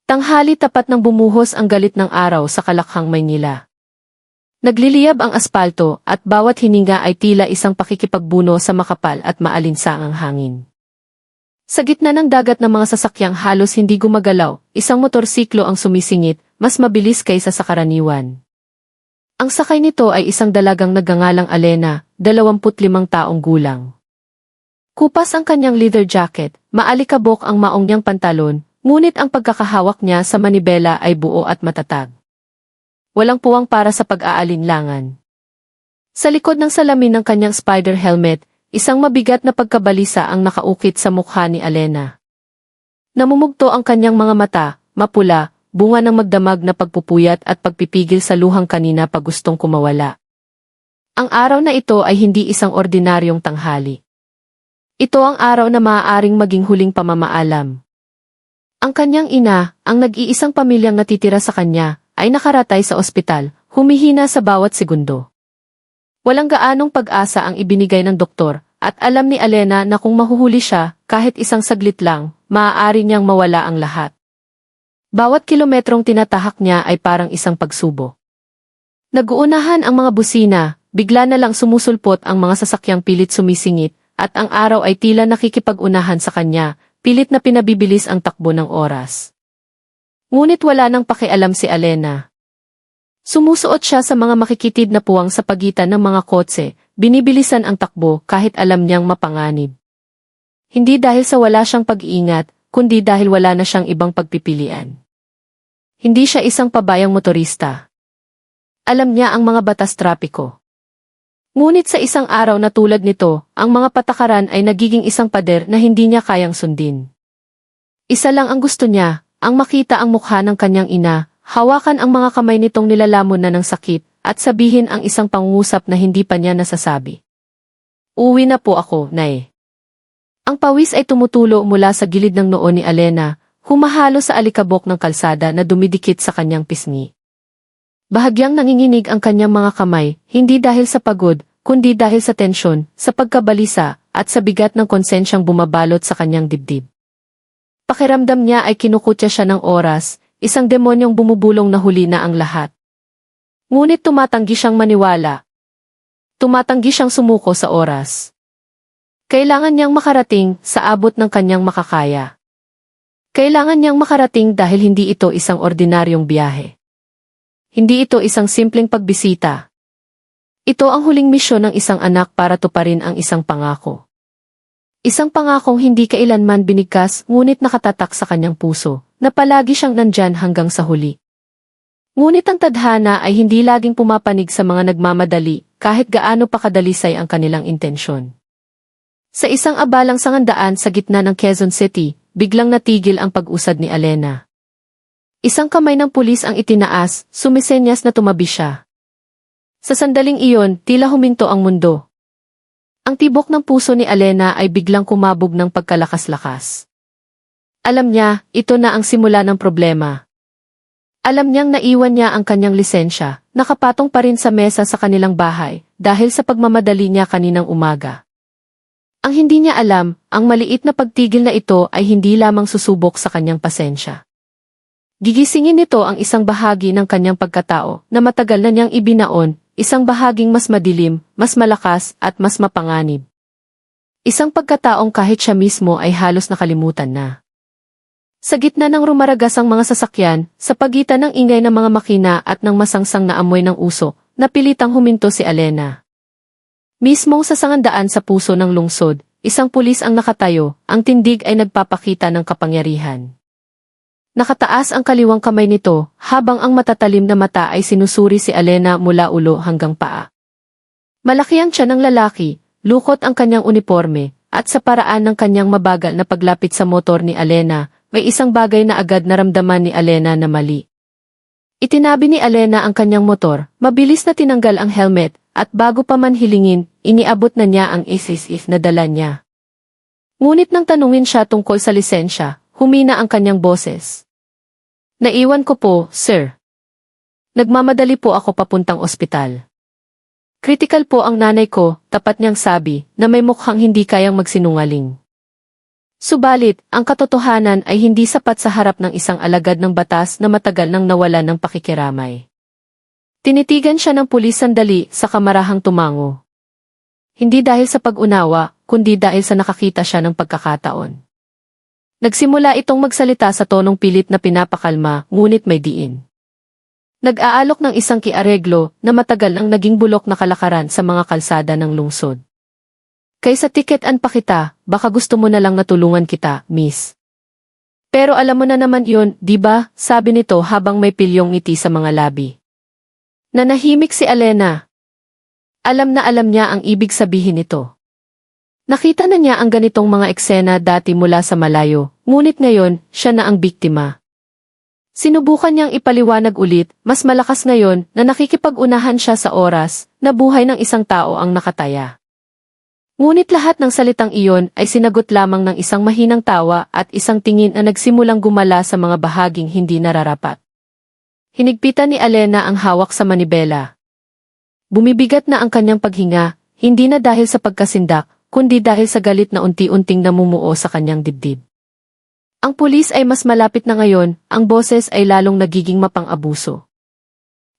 Tanghali tapat nang bumuhos ang galit ng araw sa Kalakhang, Maynila. Nagliliyab ang aspalto at bawat hininga ay tila isang pakikipagbuno sa makapal at maalinsangang hangin. Sa gitna ng dagat ng mga sasakyang halos hindi gumagalaw, isang motorsiklo ang sumisingit, mas mabilis kaysa sa karaniwan. Ang sakay nito ay isang dalagang nagngangalang Alena, 25 taong gulang. Kupas ang kanyang leather jacket, maalikabok ang maong niyang pantalon, ngunit ang pagkakahawak niya sa manibela ay buo at matatag. Walang puwang para sa pag-aalinlangan. Sa likod ng salamin ng kanyang spider helmet, isang mabigat na pagkabalisa ang nakaukit sa mukha ni Alena. Namumugto ang kanyang mga mata, mapula, bunga ng magdamag na pagpupuyat at pagpipigil sa luhang kanina pag gustong kumawala. Ang araw na ito ay hindi isang ordinaryong tanghali. Ito ang araw na maaaring maging huling pamamaalam. Ang kanyang ina, ang nag-iisang pamilyang natitira sa kanya, ay nakaratay sa ospital, humihina sa bawat segundo. Walang gaanong pag-asa ang ibinigay ng doktor, at alam ni Alena na kung mahuhuli siya, kahit isang saglit lang, maaari niyang mawala ang lahat. Bawat kilometrong tinatahak niya ay parang isang pagsubo. Nag-uunahan ang mga busina, bigla na lang sumusulpot ang mga sasakyang pilit sumisingit, at ang araw ay tila nakikipag-unahan sa kanya, pilit na pinabibilis ang takbo ng oras. Ngunit wala nang pakialam si Alena. Sumusuot siya sa mga makikitid na puwang sa pagitan ng mga kotse, binibilisan ang takbo kahit alam niyang mapanganib. Hindi dahil sa wala siyang pag-iingat, kundi dahil wala na siyang ibang pagpipilian. Hindi siya isang pabayang motorista. Alam niya ang mga batas trapiko. Ngunit sa isang araw na tulad nito, ang mga patakaran ay nagiging isang pader na hindi niya kayang sundin. Isa lang ang gusto niya, ang makita ang mukha ng kanyang ina, hawakan ang mga kamay nitong nilalamon na ng sakit, at sabihin ang isang pangungusap na hindi pa niya nasasabi. Uwi na po ako, Nay. Ang pawis ay tumutulo mula sa gilid ng noo ni Alena, humahalo sa alikabok ng kalsada na dumidikit sa kanyang pisngi. Bahagyang nanginginig ang kanyang mga kamay, hindi dahil sa pagod, kundi dahil sa tensyon, sa pagkabalisa, at sa bigat ng konsensyang bumabalot sa kanyang dibdib. Pakiramdam niya ay kinukutya siya ng oras, isang demonyong bumubulong na huli na ang lahat. Ngunit tumatanggi siyang maniwala. Tumatanggi siyang sumuko sa oras. Kailangan niyang makarating sa abot ng kanyang makakaya. Kailangan niyang makarating dahil hindi ito isang ordinaryong biyahe. Hindi ito isang simpleng pagbisita. Ito ang huling misyon ng isang anak para tuparin ang isang pangako. Isang pangakong hindi kailanman binigkas ngunit nakatatak sa kanyang puso, na palagi siyang nandyan hanggang sa huli. Ngunit ang tadhana ay hindi laging pumapanig sa mga nagmamadali, kahit gaano pa kadalisay ang kanilang intensyon. Sa isang abalang sangandaan sa gitna ng Quezon City, biglang natigil ang pag-usad ni Alena. Isang kamay ng pulis ang itinaas, sumisenyas na tumabi siya. Sa sandaling iyon, tila huminto ang mundo. Ang tibok ng puso ni Alena ay biglang kumabog ng pagkalakas-lakas. Alam niya, ito na ang simula ng problema. Alam niyang naiwan niya ang kanyang lisensya, nakapatong pa rin sa mesa sa kanilang bahay, dahil sa pagmamadali niya kaninang umaga. Ang hindi niya alam, ang maliit na pagtigil na ito ay hindi lamang susubok sa kanyang pasensya. Gigisingin nito ang isang bahagi ng kanyang pagkatao na matagal na niyang ibinaon, isang bahaging mas madilim, mas malakas at mas mapanganib. Isang pagkataong kahit siya mismo ay halos nakalimutan na. Sa gitna ng rumaragasang mga sasakyan, sa pagitan ng ingay ng mga makina at ng masangsang na amoy ng usok, napilitang huminto si Alena. Mismong sa sangandaan sa puso ng lungsod, isang pulis ang nakatayo, ang tindig ay nagpapakita ng kapangyarihan. Nakataas ang kaliwang kamay nito, habang ang matatalim na mata ay sinusuri si Alena mula ulo hanggang paa. Malaki ang tiyan ng lalaki, lukot ang kanyang uniforme, at sa paraan ng kanyang mabagal na paglapit sa motor ni Alena, may isang bagay na agad naramdaman ni Alena na mali. Itinabi ni Alena ang kanyang motor, mabilis na tinanggal ang helmet, at bago pa man hilingin, iniabot na niya ang isisif na dala niya. Ngunit nang tanungin siya tungkol sa lisensya, humina ang kanyang boses. Naiwan ko po, sir. Nagmamadali po ako papuntang ospital. Critical po ang nanay ko, tapat niyang sabi, na may mukhang hindi kayang magsinungaling. Subalit, ang katotohanan ay hindi sapat sa harap ng isang alagad ng batas na matagal nang nawalan ng pakikiramay. Tinitigan siya ng pulis sandali sa kamarahang tumango. Hindi dahil sa pag-unawa, kundi dahil sa nakakita siya ng pagkakataon. Nagsimula itong magsalita sa tonong pilit na pinapakalma, ngunit may diin. Nag-aalok ng isang kiareglo na matagal ang naging bulok na kalakaran sa mga kalsada ng lungsod. Kaysa tiketan pa kita, baka gusto mo na lang natulungan kita, miss. Pero alam mo na naman yun, di ba? Sabi nito habang may pilyong ngiti sa mga labi. Nanahimik si Alena. Alam na alam niya ang ibig sabihin nito. Nakita na niya ang ganitong mga eksena dati mula sa malayo, ngunit ngayon, siya na ang biktima. Sinubukan niyang ipaliwanag ulit, mas malakas ngayon na nakikipag-unahan siya sa oras na buhay ng isang tao ang nakataya. Ngunit lahat ng salitang iyon ay sinagot lamang ng isang mahinang tawa at isang tingin na nagsimulang gumala sa mga bahaging hindi nararapat. Hinigpitan ni Alena ang hawak sa manibela. Bumibigat na ang kanyang paghinga, hindi na dahil sa pagkasindak, kundi dahil sa galit na unti-unting namumuo sa kanyang dibdib. Ang pulis ay mas malapit na ngayon, ang boses ay lalong nagiging mapang-abuso.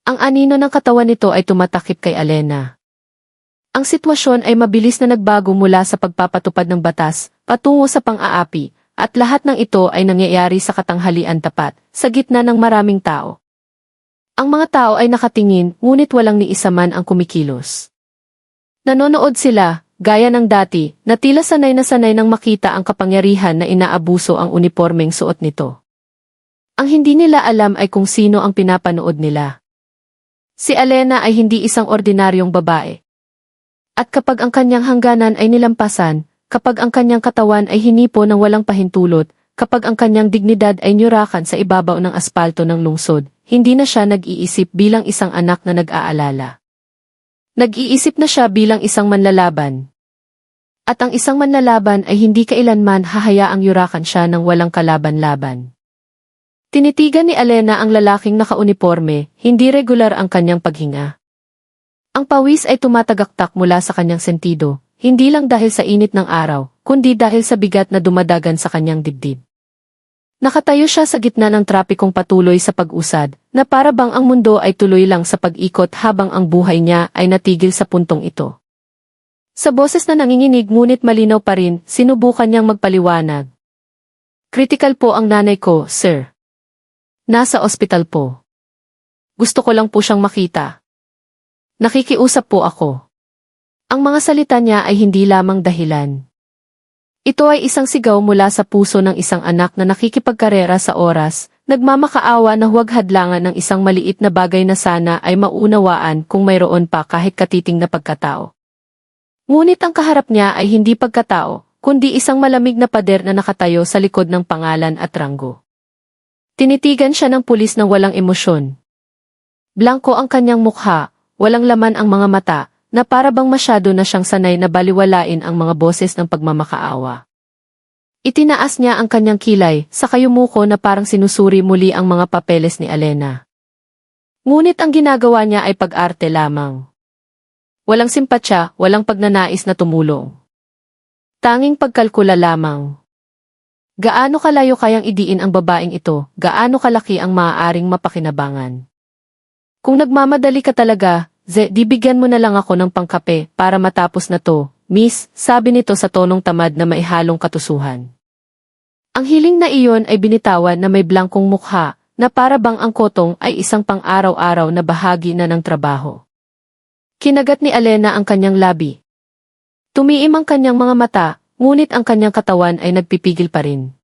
Ang anino ng katawan nito ay tumatakip kay Alena. Ang sitwasyon ay mabilis na nagbago mula sa pagpapatupad ng batas, patungo sa pang-aapi, at lahat ng ito ay nangyayari sa katanghalian tapat, sa gitna ng maraming tao. Ang mga tao ay nakatingin, ngunit walang ni isa man ang kumikilos. Nanonood sila, gaya ng dati, na tila sanay na sanay nang makita ang kapangyarihan na inaabuso ang unipormeng suot nito. Ang hindi nila alam ay kung sino ang pinapanood nila. Si Alena ay hindi isang ordinaryong babae. At kapag ang kanyang hangganan ay nilampasan, kapag ang kanyang katawan ay hinipo ng walang pahintulot, kapag ang kanyang dignidad ay nyurakan sa ibabaw ng aspalto ng lungsod, hindi na siya nag-iisip bilang isang anak na nag-aalala. Nag-iisip na siya bilang isang manlalaban. At ang isang manlalaban ay hindi kailanman hahayaang yurakan siya ng walang kalaban-laban. Tinitigan ni Alena ang lalaking nakauniporme, hindi regular ang kanyang paghinga. Ang pawis ay tumatagaktak mula sa kanyang sentido, hindi lang dahil sa init ng araw, kundi dahil sa bigat na dumadagan sa kanyang dibdib. Nakatayo siya sa gitna ng trapikong patuloy sa pag-usad, na para bang ang mundo ay tuloy lang sa pag-ikot habang ang buhay niya ay natigil sa puntong ito. Sa boses na nanginginig ngunit malinaw pa rin, sinubukan niyang magpaliwanag. Critical po ang nanay ko, sir. Nasa ospital po. Gusto ko lang po siyang makita. Nakikiusap po ako. Ang mga salita niya ay hindi lamang dahilan. Ito ay isang sigaw mula sa puso ng isang anak na nakikipagkarera sa oras, nagmamakaawa na huwag hadlangan ng isang maliit na bagay na sana ay maunawaan kung mayroon pa kahit katiting na pagkatao. Ngunit ang kaharap niya ay hindi pagkatao, kundi isang malamig na pader na nakatayo sa likod ng pangalan at ranggo. Tinitigan siya ng pulis na walang emosyon. Blanko ang kanyang mukha. Walang laman ang mga mata, na para bang masyado na siyang sanay na baliwalain ang mga boses ng pagmamakaawa. Itinaas niya ang kanyang kilay, sa kayumuko na parang sinusuri muli ang mga papeles ni Alena. Ngunit ang ginagawa niya ay pag-arte lamang. Walang simpatya, walang pagnanais na tumulong. Tanging pagkalkula lamang. Gaano kalayo kayang idiin ang babaeng ito, gaano kalaki ang maaaring mapakinabangan. Kung nagmamadali ka talaga, di bigyan mo na lang ako ng pangkape para matapos na to, miss, sabi nito sa tonong tamad na maihalong katusuhan. Ang hiling na iyon ay binitawan na may blangkong mukha, na para bang ang kotong ay isang pang-araw-araw na bahagi na ng trabaho. Kinagat ni Alena ang kanyang labi. Tumiim ang kanyang mga mata, ngunit ang kanyang katawan ay nagpipigil pa rin.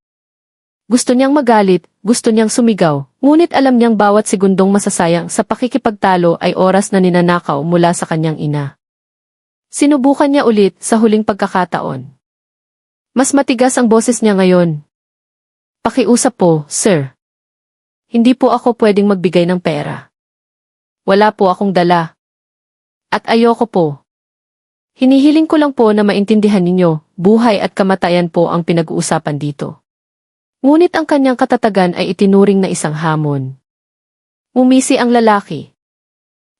Gusto niyang magalit, gusto niyang sumigaw, ngunit alam niyang bawat segundong masasayang sa pakikipagtalo ay oras na ninanakaw mula sa kanyang ina. Sinubukan niya ulit sa huling pagkakataon. Mas matigas ang boses niya ngayon. Pakiusap po, sir. Hindi po ako pwedeng magbigay ng pera. Wala po akong dala. At ayoko po. Hinihiling ko lang po na maintindihan ninyo, buhay at kamatayan po ang pinag-uusapan dito. Ngunit ang kanyang katatagan ay itinuring na isang hamon. Umisi ang lalaki.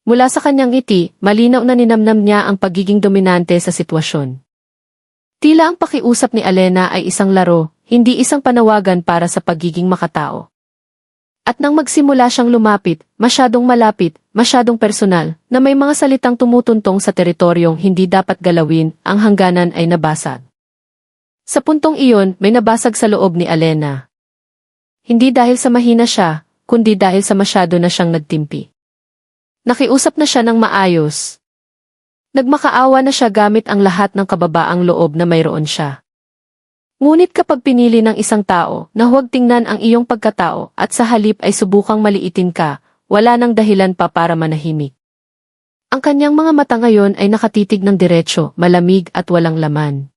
Mula sa kanyang ngiti, malinaw na ninamnam niya ang pagiging dominante sa sitwasyon. Tila ang pakiusap ni Alena ay isang laro, hindi isang panawagan para sa pagiging makatao. At nang magsimula siyang lumapit, masyadong malapit, masyadong personal, na may mga salitang tumutuntong sa teritoryong hindi dapat galawin, ang hangganan ay nabasag. Sa puntong iyon, may nabasag sa loob ni Alena. Hindi dahil sa mahina siya, kundi dahil sa masyado na siyang nagtimpi. Nakiusap na siya ng maayos. Nagmakaawa na siya gamit ang lahat ng kababaang loob na mayroon siya. Ngunit kapag pinili ng isang tao na huwag tingnan ang iyong pagkatao at sa halip ay subukang maliitin ka, wala nang dahilan pa para manahimik. Ang kanyang mga mata ngayon ay nakatitig ng diretsyo, malamig at walang laman.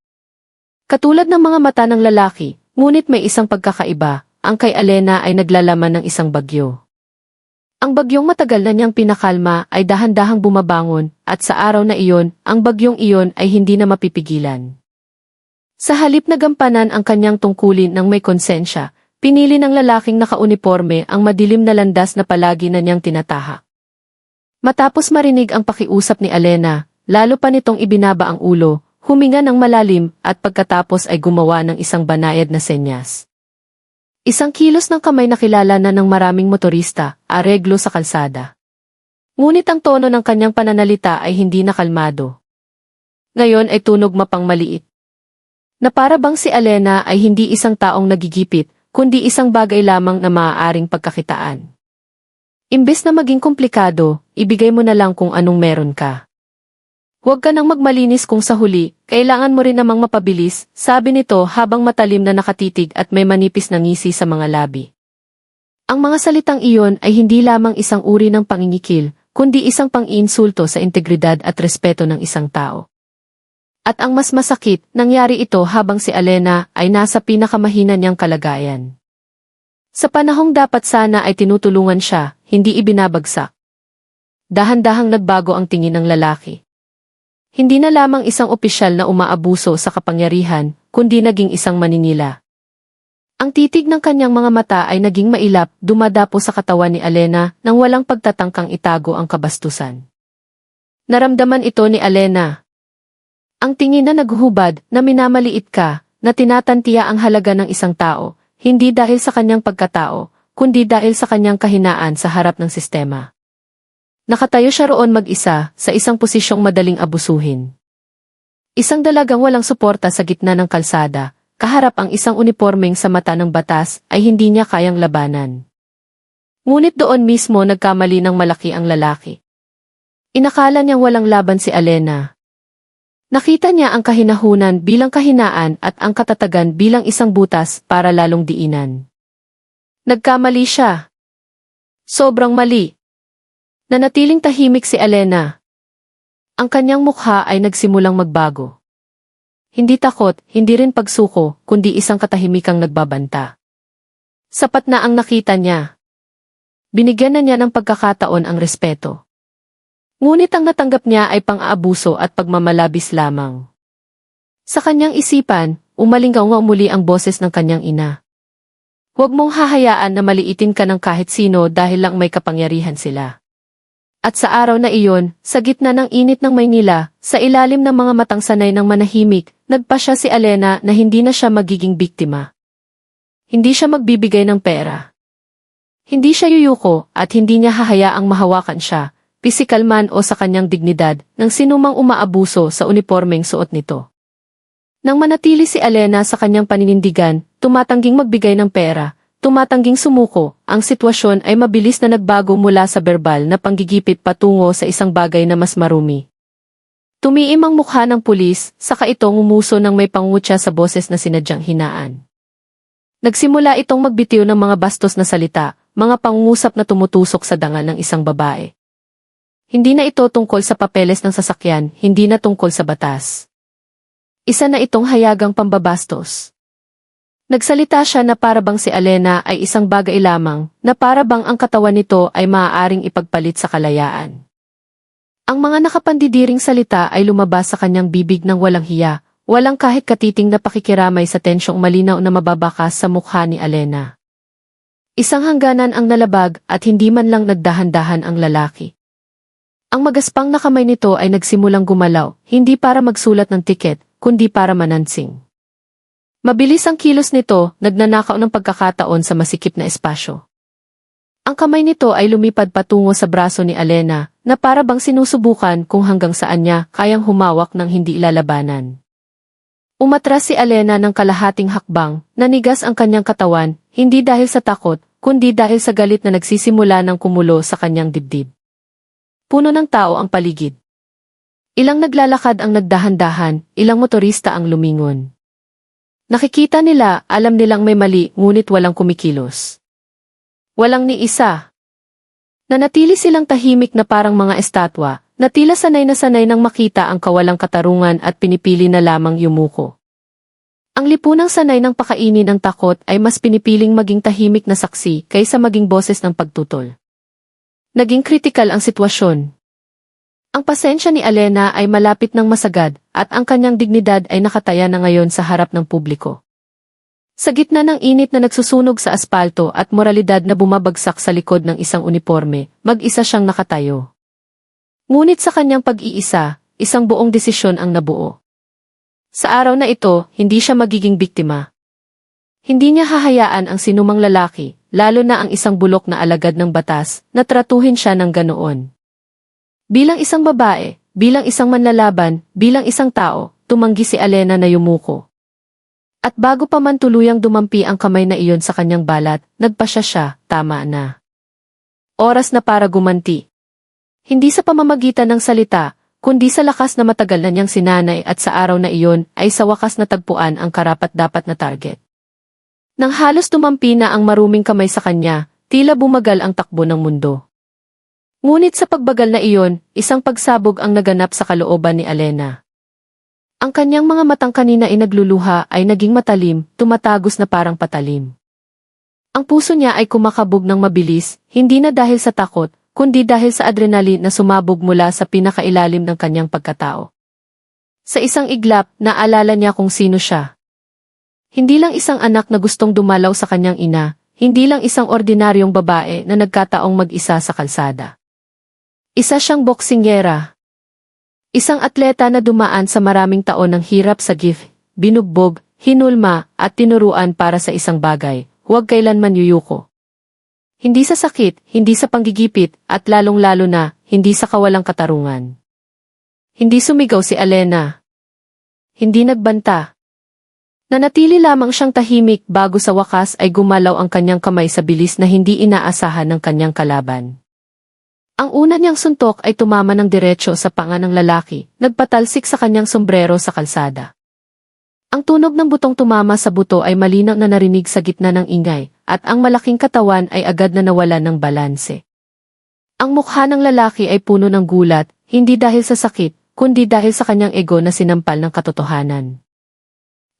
Katulad ng mga mata ng lalaki, ngunit may isang pagkakaiba, ang kay Alena ay naglalaman ng isang bagyo. Ang bagyong matagal na niyang pinakalma ay dahan-dahang bumabangon, at sa araw na iyon, ang bagyong iyon ay hindi na mapipigilan. Sa halip na gampanan ang kanyang tungkulin ng may konsensya, pinili ng lalaking nakauniporme ang madilim na landas na palagi na niyang tinatahak. Matapos marinig ang pakiusap ni Alena, lalo pa nitong ibinaba ang ulo, huminga ng malalim at pagkatapos ay gumawa ng isang banayad na senyas. Isang kilos ng kamay na kilala na ng maraming motorista, areglo sa kalsada. Ngunit ang tono ng kanyang pananalita ay hindi nakalmado. Ngayon ay tunog mapang maliit. Na para bang si Alena ay hindi isang taong nagigipit, kundi isang bagay lamang na maaaring pagkakitaan. Imbes na maging komplikado, ibigay mo na lang kung anong meron ka. Huwag ka nang magmalinis kung sa huli, kailangan mo rin namang mapabilis, sabi nito habang matalim na nakatitig at may manipis na ngisi sa mga labi. Ang mga salitang iyon ay hindi lamang isang uri ng pangingikil, kundi isang pang-iinsulto sa integridad at respeto ng isang tao. At ang mas masakit, nangyari ito habang si Alena ay nasa pinakamahina niyang kalagayan. Sa panahong dapat sana ay tinutulungan siya, hindi ibinabagsak. Dahan-dahang nagbago ang tingin ng lalaki. Hindi na lamang isang opisyal na umaabuso sa kapangyarihan, kundi naging isang maninila. Ang titig ng kanyang mga mata ay naging mailap, dumadapo sa katawan ni Alena nang walang pagtatangkang itago ang kabastusan. Naramdaman ito ni Alena. Ang tingin na naghuhubad, na minamaliit ka, na tinatantiya ang halaga ng isang tao, hindi dahil sa kanyang pagkatao, kundi dahil sa kanyang kahinaan sa harap ng sistema. Nakatayo siya roon mag-isa, sa isang posisyong madaling abusuhin. Isang dalagang walang suporta sa gitna ng kalsada, kaharap ang isang unipormeng sa mata ng batas, ay hindi niya kayang labanan. Ngunit doon mismo nagkamali ng malaki ang lalaki. Inakala niyang walang laban si Alena. Nakita niya ang kahinahunan bilang kahinaan at ang katatagan bilang isang butas para lalong diinan. Nagkamali siya. Sobrang mali. Nanatiling tahimik si Alena. Ang kanyang mukha ay nagsimulang magbago. Hindi takot, hindi rin pagsuko, kundi isang katahimikang nagbabanta. Sapat na ang nakita niya. Binigyan na niya ng pagkakataon ang respeto. Ngunit ang natanggap niya ay pang-aabuso at pagmamalabis lamang. Sa kanyang isipan, umalingaw muli ang boses ng kanyang ina. Huwag mong hahayaan na maliitin ka ng kahit sino dahil lang may kapangyarihan sila. At sa araw na iyon, sa gitna ng init ng Maynila, sa ilalim ng mga matang sanay ng manahimik, nagpasya si Alena na hindi na siya magiging biktima. Hindi siya magbibigay ng pera. Hindi siya yuyuko at hindi niya hahayaang mahawakan siya, pisikal man o sa kanyang dignidad, ng sinumang umaabuso sa unipormeng suot nito. Nang manatili si Alena sa kanyang paninindigan, tumatangging magbigay ng pera, tumatangging sumuko, ang sitwasyon ay mabilis na nagbago mula sa berbal na panggigipit patungo sa isang bagay na mas marumi. Tumiim ang mukha ng pulis, saka ito ngumuso ng may pangutya sa boses na sinadyang hinaan. Nagsimula itong magbitiw ng mga bastos na salita, mga pangungusap na tumutusok sa dangal ng isang babae. Hindi na ito tungkol sa papeles ng sasakyan, hindi na tungkol sa batas. Isa na itong hayagang pambabastos. Nagsalita siya na parabang si Alena ay isang bagay lamang, na parabang ang katawan nito ay maaaring ipagpalit sa kalayaan. Ang mga nakapandidiring salita ay lumabas sa kanyang bibig ng walang hiya, walang kahit katiting na pakikiramay sa tensyong malinaw na mababakas sa mukha ni Alena. Isang hangganan ang nalabag at hindi man lang nagdahan-dahan ang lalaki. Ang magaspang na kamay nito ay nagsimulang gumalaw, hindi para magsulat ng tiket, kundi para manansing. Mabilis ang kilos nito, nagnanakaw ng pagkakataon sa masikip na espasyo. Ang kamay nito ay lumipad patungo sa braso ni Alena, na para bang sinusubukan kung hanggang saan niya kayang humawak ng hindi ilalabanan. Umatras si Alena ng kalahating hakbang, nanigas ang kanyang katawan, hindi dahil sa takot, kundi dahil sa galit na nagsisimula ng kumulo sa kanyang dibdib. Puno ng tao ang paligid. Ilang naglalakad ang nagdahan-dahan, ilang motorista ang lumingon. Nakikita nila, alam nilang may mali, ngunit walang kumikilos. Walang ni isa. Nanatili silang tahimik na parang mga estatwa, na tila sanay na sanay nang makita ang kawalang katarungan at pinipili na lamang yumuko. Ang lipunang sanay ng pakainin ang takot ay mas pinipiling maging tahimik na saksi kaysa maging boses ng pagtutol. Naging kritikal ang sitwasyon. Ang pasensya ni Alena ay malapit ng masagad at ang kanyang dignidad ay nakataya na ngayon sa harap ng publiko. Sa gitna ng init na nagsusunog sa aspalto at moralidad na bumabagsak sa likod ng isang uniforme, mag-isa siyang nakatayo. Ngunit sa kanyang pag-iisa, isang buong desisyon ang nabuo. Sa araw na ito, hindi siya magiging biktima. Hindi niya hahayaan ang sinumang lalaki, lalo na ang isang bulok na alagad ng batas, na tratuhin siya ng ganoon. Bilang isang babae, bilang isang manlalaban, bilang isang tao, tumanggi si Alena na yumuko. At bago pa man tuluyang dumampi ang kamay na iyon sa kanyang balat, nagpasya siya, tama na. Oras na para gumanti. Hindi sa pamamagitan ng salita, kundi sa lakas na matagal na niyang sinanay at sa araw na iyon ay sa wakas natagpuan ang karapat-dapat na target. Nang halos dumampi na ang maruming kamay sa kanya, tila bumagal ang takbo ng mundo. Ngunit sa pagbagal na iyon, isang pagsabog ang naganap sa kalooban ni Alena. Ang kanyang mga matang kanina ay nagluluha ay naging matalim, tumatagos na parang patalim. Ang puso niya ay kumakabog ng mabilis, hindi na dahil sa takot, kundi dahil sa adrenaline na sumabog mula sa pinakailalim ng kanyang pagkatao. Sa isang iglap, naalala niya kung sino siya. Hindi lang isang anak na gustong dumalaw sa kanyang ina, hindi lang isang ordinaryong babae na nagkataong mag-isa sa kalsada. Isa siyang boksingera. Isang atleta na dumaan sa maraming taon ng hirap sa gift, binugbog, hinulma, at tinuruan para sa isang bagay, huwag kailanman yuyuko. Hindi sa sakit, hindi sa panggigipit, at lalong-lalo na, hindi sa kawalang katarungan. Hindi sumigaw si Alena. Hindi nagbanta. Nanatili lamang siyang tahimik bago sa wakas ay gumalaw ang kanyang kamay sa bilis na hindi inaasahan ng kanyang kalaban. Ang una niyang suntok ay tumama ng diretsyo sa panga ng lalaki, nagpatalsik sa kanyang sombrero sa kalsada. Ang tunog ng butong tumama sa buto ay malinaw na narinig sa gitna ng ingay, at ang malaking katawan ay agad na nawala ng balanse. Ang mukha ng lalaki ay puno ng gulat, hindi dahil sa sakit, kundi dahil sa kanyang ego na sinampal ng katotohanan.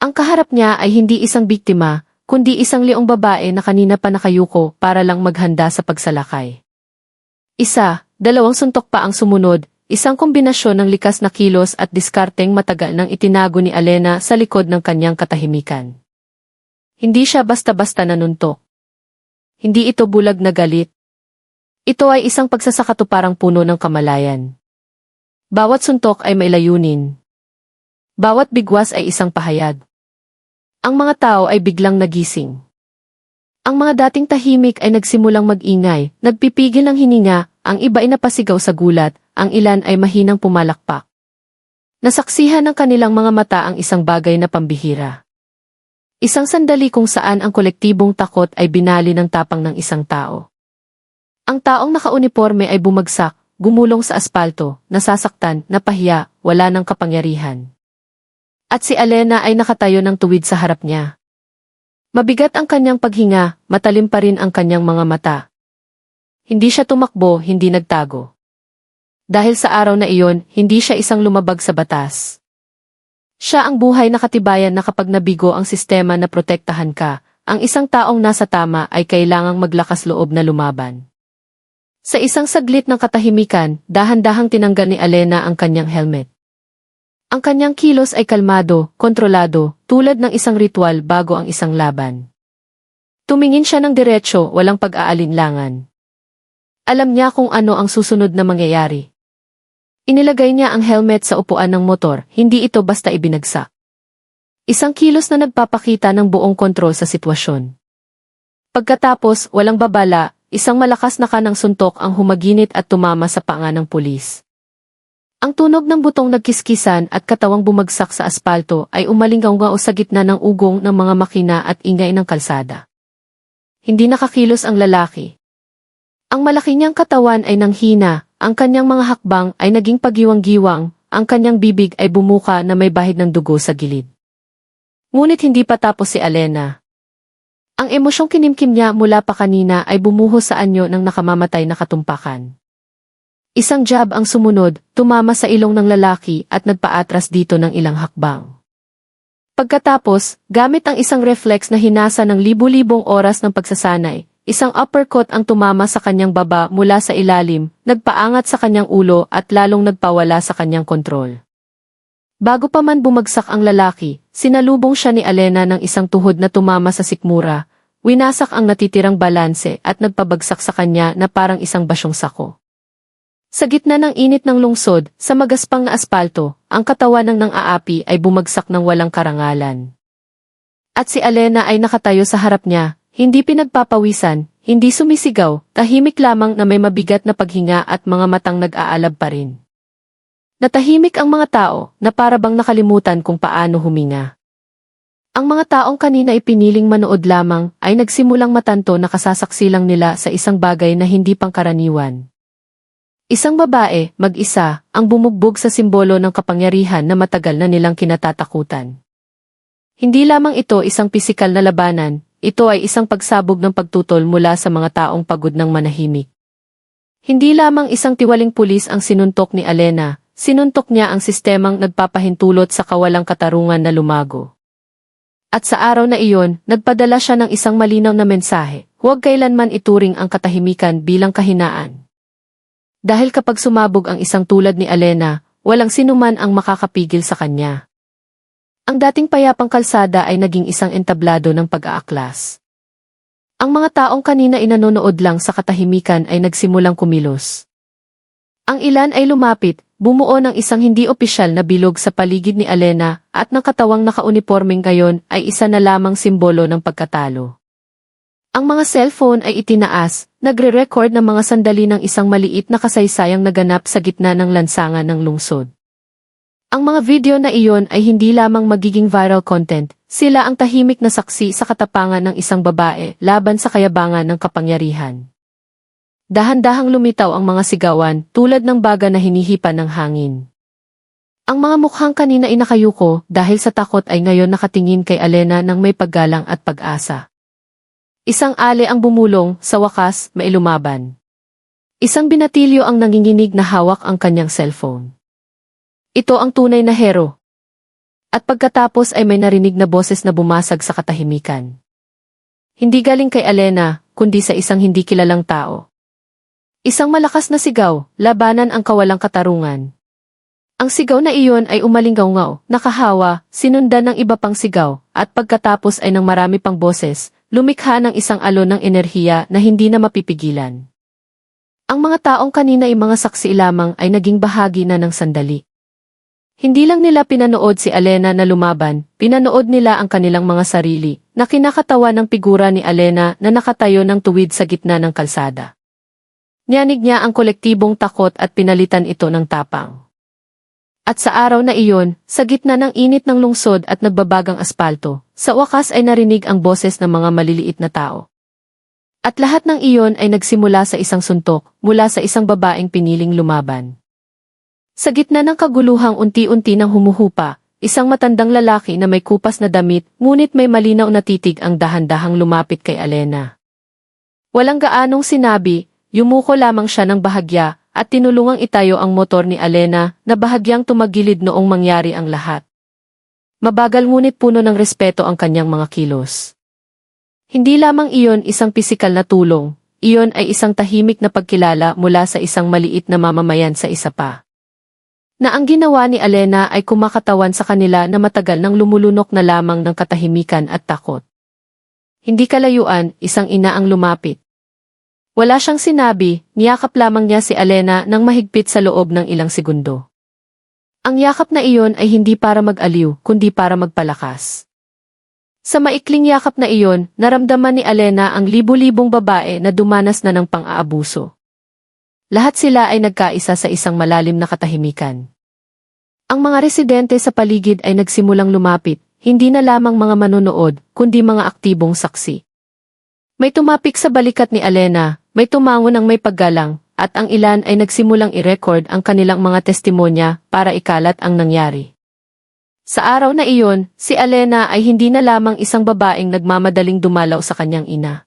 Ang kaharap niya ay hindi isang biktima, kundi isang liong babae na kanina pa nakayuko para lang maghanda sa pagsalakay. Isa, dalawang suntok pa ang sumunod, isang kombinasyon ng likas na kilos at diskarteng matagal nang itinago ni Alena sa likod ng kanyang katahimikan. Hindi siya basta-basta nanuntok. Hindi ito bulag na galit. Ito ay isang pagsasakatuparang puno ng kamalayan. Bawat suntok ay may layunin. Bawat bigwas ay isang pahayag. Ang mga tao ay biglang nagising. Ang mga dating tahimik ay nagsimulang mag-ingay, nagpipigil ng hininga, ang iba ay napasigaw sa gulat, ang ilan ay mahinang pumalakpak. Nasaksihan ng kanilang mga mata ang isang bagay na pambihira. Isang sandali kung saan ang kolektibong takot ay binali ng tapang ng isang tao. Ang taong nakauniporme ay bumagsak, gumulong sa aspalto, nasasaktan, napahiya, wala ng kapangyarihan. At si Alena ay nakatayo ng tuwid sa harap niya. Mabigat ang kanyang paghinga, matalim pa rin ang kanyang mga mata. Hindi siya tumakbo, hindi nagtago. Dahil sa araw na iyon, hindi siya isang lumabag sa batas. Siya ang buhay na katibayan na kapag nabigo ang sistema na protektahan ka, ang isang taong nasa tama ay kailangang maglakas loob na lumaban. Sa isang saglit ng katahimikan, dahan-dahang tinanggal ni Alena ang kanyang helmet. Ang kanyang kilos ay kalmado, kontrolado, tulad ng isang ritual bago ang isang laban. Tumingin siya ng diretsyo, walang pag-aalinlangan. Alam niya kung ano ang susunod na mangyayari. Inilagay niya ang helmet sa upuan ng motor, hindi ito basta ibinagsak. Isang kilos na nagpapakita ng buong kontrol sa sitwasyon. Pagkatapos, walang babala, isang malakas na kanang suntok ang humaginit at tumama sa panga ng pulis. Ang tunog ng butong nagkiskisan at katawang bumagsak sa aspalto ay umalinggaw-ngao sa gitna ng ugong ng mga makina at ingay ng kalsada. Hindi nakakilos ang lalaki. Ang malaki niyang katawan ay nanghina, ang kanyang mga hakbang ay naging pagiwang-giwang, ang kanyang bibig ay bumuka na may bahid ng dugo sa gilid. Ngunit hindi pa tapos si Alena. Ang emosyong kinimkim niya mula pa kanina ay bumuhos sa anyo ng nakamamatay na katumpakan. Isang jab ang sumunod, tumama sa ilong ng lalaki at nagpaatras dito ng ilang hakbang. Pagkatapos, gamit ang isang reflex na hinasa ng libu-libong oras ng pagsasanay, isang uppercut ang tumama sa kanyang baba mula sa ilalim, nagpaangat sa kanyang ulo at lalong nagpawala sa kanyang kontrol. Bago pa man bumagsak ang lalaki, sinalubong siya ni Alena ng isang tuhod na tumama sa sikmura, winasak ang natitirang balanse at nagpabagsak sa kanya na parang isang basyong sako. Sa gitna ng init ng lungsod, sa magaspang na aspalto, ang katawan ng nang-aapi ay bumagsak ng walang karangalan. At si Alena ay nakatayo sa harap niya, hindi pinagpapawisan, hindi sumisigaw, tahimik lamang na may mabigat na paghinga at mga matang nag-aalab pa rin. Natahimik ang mga tao na para bang nakalimutan kung paano huminga. Ang mga taong kanina ipiniling manood lamang ay nagsimulang matanto na kasasaksi lang nila sa isang bagay na hindi pangkaraniwan. Isang babae, mag-isa, ang bumugbog sa simbolo ng kapangyarihan na matagal na nilang kinatatakutan. Hindi lamang ito isang pisikal na labanan, ito ay isang pagsabog ng pagtutol mula sa mga taong pagod ng manahimik. Hindi lamang isang tiwaling pulis ang sinuntok ni Alena, sinuntok niya ang sistemang nagpapahintulot sa kawalang katarungan na lumago. At sa araw na iyon, nagpadala siya ng isang malinaw na mensahe, huwag kailanman ituring ang katahimikan bilang kahinaan. Dahil kapag sumabog ang isang tulad ni Alena, walang sinuman ang makakapigil sa kanya. Ang dating payapang kalsada ay naging isang entablado ng pag-aaklas. Ang mga taong kanina inanonood lang sa katahimikan ay nagsimulang kumilos. Ang ilan ay lumapit, bumuo ng isang hindi opisyal na bilog sa paligid ni Alena at ng katawang nakaunipormeng gayon ay isa na lamang simbolo ng pagkatalo. Ang mga cellphone ay itinaas, nagre-record ng mga sandali ng isang maliit na kasaysayang naganap sa gitna ng lansangan ng lungsod. Ang mga video na iyon ay hindi lamang magiging viral content, sila ang tahimik na saksi sa katapangan ng isang babae laban sa kayabangan ng kapangyarihan. Dahan-dahang lumitaw ang mga sigawan tulad ng baga na hinihipan ng hangin. Ang mga mukhang kanina ay nakayuko dahil sa takot ay ngayon nakatingin kay Alena ng may paggalang at pag-asa. Isang ale ang bumulong, sa wakas, may lumaban. Isang binatilyo ang nanginginig na hawak ang kanyang cellphone. Ito ang tunay na hero. At pagkatapos ay may narinig na boses na bumasag sa katahimikan. Hindi galing kay Alena, kundi sa isang hindi kilalang tao. Isang malakas na sigaw, labanan ang kawalang katarungan. Ang sigaw na iyon ay umalinggaw-ngaw, nakahawa, sinundan ng iba pang sigaw, at pagkatapos ay ng marami pang boses, lumikha ng isang alon ng enerhiya na hindi na mapipigilan. Ang mga taong kanina ay mga saksi lamang ay naging bahagi na ng sandali. Hindi lang nila pinanood si Alena na lumaban, pinanood nila ang kanilang mga sarili, na kinakatawa ng figura ni Alena na nakatayo ng tuwid sa gitna ng kalsada. Niyanig niya ang kolektibong takot at pinalitan ito ng tapang. At sa araw na iyon, sa gitna ng init ng lungsod at nagbabagang aspalto, sa wakas ay narinig ang boses ng mga maliliit na tao. At lahat ng iyon ay nagsimula sa isang suntok, mula sa isang babaeng piniling lumaban. Sa gitna ng kaguluhang unti-unti nang humuhupa, isang matandang lalaki na may kupas na damit, ngunit may malinaw na titig ang dahan-dahang lumapit kay Alena. Walang gaanong sinabi, yumuko lamang siya ng bahagya, at tinulungang itayo ang motor ni Alena na bahagyang tumagilid noong mangyari ang lahat. Mabagal ngunit puno ng respeto ang kanyang mga kilos. Hindi lamang iyon isang pisikal na tulong, iyon ay isang tahimik na pagkilala mula sa isang maliit na mamamayan sa isa pa. Na ang ginawa ni Alena ay kumakatawan sa kanila na matagal nang lumulunok na lamang ng katahimikan at takot. Hindi kalayuan, isang ina ang lumapit. Wala siyang sinabi, niyakap lamang niya si Alena ng mahigpit sa loob ng ilang segundo. Ang yakap na iyon ay hindi para mag-aliw, kundi para magpalakas. Sa maikling yakap na iyon, naramdaman ni Alena ang libu-libong babae na dumanas na ng pang-aabuso. Lahat sila ay nagkaisa sa isang malalim na katahimikan. Ang mga residente sa paligid ay nagsimulang lumapit, hindi na lamang mga manonood, kundi mga aktibong saksi. May tumapik sa balikat ni Alena, may tumango ng may paggalang, at ang ilan ay nagsimulang i-record ang kanilang mga testimonya para ikalat ang nangyari. Sa araw na iyon, si Alena ay hindi na lamang isang babaeng nagmamadaling dumalaw sa kanyang ina.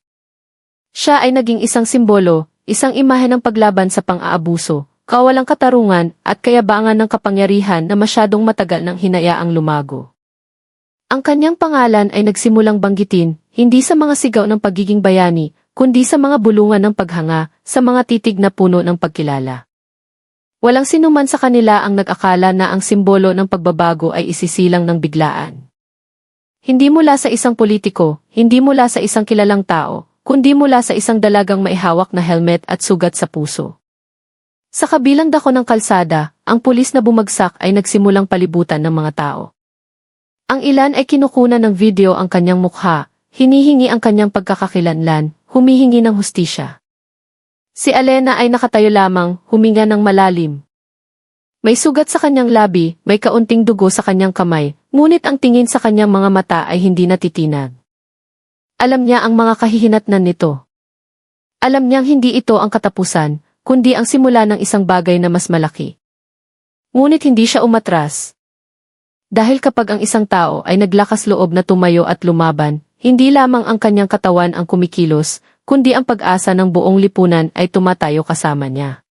Siya ay naging isang simbolo, isang imahe ng paglaban sa pang-aabuso, kawalang katarungan at kayabangan ng kapangyarihan na masyadong matagal nang hinayaang lumago. Ang kanyang pangalan ay nagsimulang banggitin, hindi sa mga sigaw ng pagiging bayani, kundi sa mga bulungan ng paghanga, sa mga titig na puno ng pagkilala. Walang sinuman sa kanila ang nag-akala na ang simbolo ng pagbabago ay isisilang ng biglaan. Hindi mula sa isang politiko, hindi mula sa isang kilalang tao, kundi mula sa isang dalagang maihawak na helmet at sugat sa puso. Sa kabilang dako ng kalsada, ang pulis na bumagsak ay nagsimulang palibutan ng mga tao. Ang ilan ay kinukunan ng video ang kanyang mukha, hinihingi ang kanyang pagkakakilanlan, humihingi ng hustisya. Si Alena ay nakatayo lamang, huminga ng malalim. May sugat sa kanyang labi, may kaunting dugo sa kanyang kamay, ngunit ang tingin sa kanyang mga mata ay hindi natitinag. Alam niya ang mga kahihinatnan nito. Alam niyang hindi ito ang katapusan, kundi ang simula ng isang bagay na mas malaki. Ngunit hindi siya umatras. Dahil kapag ang isang tao ay naglakas loob na tumayo at lumaban, hindi lamang ang kanyang katawan ang kumikilos, kundi ang pag-asa ng buong lipunan ay tumatayo kasama niya.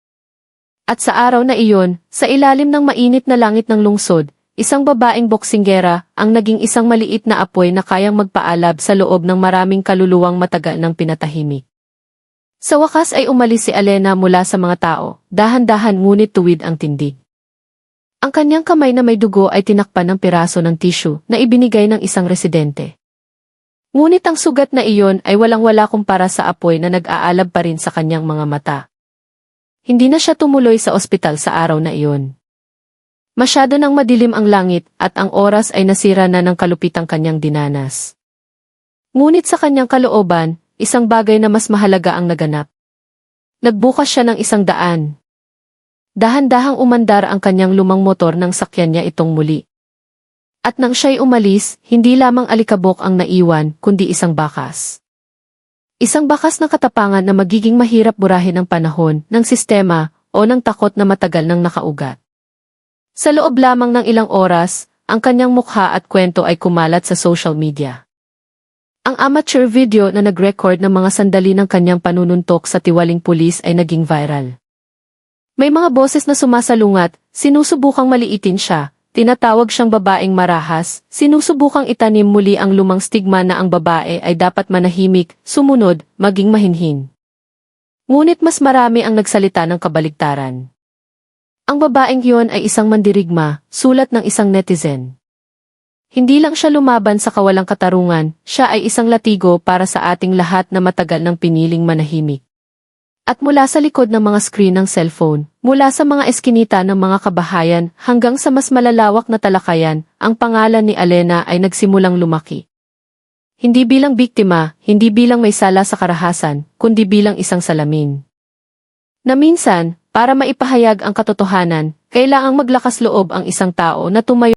At sa araw na iyon, sa ilalim ng mainit na langit ng lungsod, isang babaeng boksinggera ang naging isang maliit na apoy na kayang magpaalab sa loob ng maraming kaluluwang matagal ng pinatahimik. Sa wakas ay umalis si Alena mula sa mga tao, dahan-dahan ngunit tuwid ang tindig. Ang kanyang kamay na may dugo ay tinakpan ng piraso ng tissue na ibinigay ng isang residente. Ngunit ang sugat na iyon ay walang-wala kumpara sa apoy na nag-aalab pa rin sa kanyang mga mata. Hindi na siya tumuloy sa ospital sa araw na iyon. Masyado nang madilim ang langit at ang oras ay nasira na ng kalupitang kanyang dinanas. Ngunit sa kanyang kalooban, isang bagay na mas mahalaga ang naganap. Nagbukas siya ng 100. Dahan-dahang umandar ang kanyang lumang motor nang sakyan niya itong muli. At nang siya'y umalis, hindi lamang alikabok ang naiwan, kundi isang bakas. Isang bakas ng katapangan na magiging mahirap burahin ng panahon, ng sistema, o ng takot na matagal nang nakaugat. Sa loob lamang ng ilang oras, ang kanyang mukha at kwento ay kumalat sa social media. Ang amateur video na nag-record ng mga sandali ng kanyang panununtok sa tiwaling pulis ay naging viral. May mga boses na sumasalungat, sinusubukang maliitin siya, tinatawag siyang babaeng marahas, sinusubukang itanim muli ang lumang stigma na ang babae ay dapat manahimik, sumunod, maging mahinhin. Ngunit mas marami ang nagsalita ng kabaligtaran. Ang babaeng iyon ay isang mandirigma, sulat ng isang netizen. Hindi lang siya lumaban sa kawalang katarungan, siya ay isang latigo para sa ating lahat na matagal nang piniling manahimik. At mula sa likod ng mga screen ng cellphone, mula sa mga eskinita ng mga kabahayan hanggang sa mas malalawak na talakayan, ang pangalan ni Alena ay nagsimulang lumaki. Hindi bilang biktima, hindi bilang may sala sa karahasan, kundi bilang isang salamin. Na minsan, para maipahayag ang katotohanan, kailangang maglakas loob ang isang tao na tumayo